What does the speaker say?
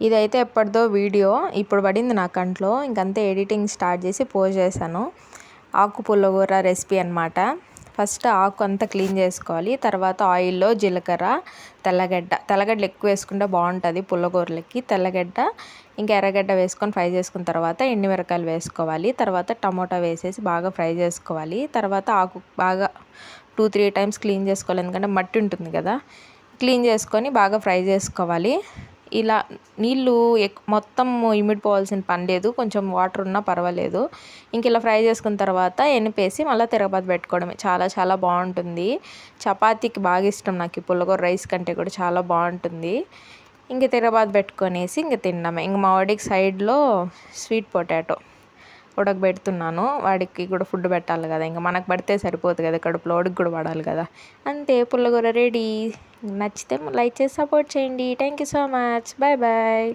ఇదైతే ఎప్పటిదో వీడియో, ఇప్పుడు పడింది నా కంట్లో. ఇంకంతే ఎడిటింగ్ స్టార్ట్ చేసి పోస్ట్ చేశాను. ఆకు పుల్లగూర రెసిపీ అనమాట. ఫస్ట్ ఆకు అంతా క్లీన్ చేసుకోవాలి. తర్వాత ఆయిల్లో జీలకర్ర, తెల్లగడ్డలు ఎక్కువ వేసుకుంటే బాగుంటుంది పుల్లగూరలకి. తెల్లగడ్డ ఇంకా ఎర్రగడ్డ వేసుకొని ఫ్రై చేసుకున్న తర్వాత ఎండుమిరకాయలు వేసుకోవాలి. తర్వాత టమోటా వేసేసి బాగా ఫ్రై చేసుకోవాలి. తర్వాత ఆకు బాగా 2-3 టైమ్స్ క్లీన్ చేసుకోవాలి, ఎందుకంటే మట్టి ఉంటుంది కదా. క్లీన్ చేసుకొని బాగా ఫ్రై చేసుకోవాలి. ఇలా నీళ్ళు మొత్తం ఇమిడిపోవాల్సిన పని లేదు, కొంచెం వాటర్ ఉన్నా పర్వాలేదు. ఇంక ఇలా ఫ్రై చేసుకున్న తర్వాత ఎనిపేసి మళ్ళీ తిరగబాత పెట్టుకోవడమే. చాలా చాలా బాగుంటుంది. చపాతీకి బాగా ఇష్టం నాకు ఈ పుల్లగూర, రైస్ కంటే కూడా చాలా బాగుంటుంది. ఇంక తిరగబాత పెట్టుకొనేసి ఇంక తినడమే. ఇంక మా వాడికి సైడ్లో స్వీట్ పొటాటో ఉడకబెడుతున్నాను. వాడికి కూడా ఫుడ్ పెట్టాలి కదా, ఇంకా మనకు పడితే సరిపోతుంది కదా, కడుపులో వాడికి కూడా పడాలి కదా. అంతే, పుల్లగూర రెడీ. నచ్చితే లైక్ చేసి సపోర్ట్ చేయండి. Thank you so much. Bye bye.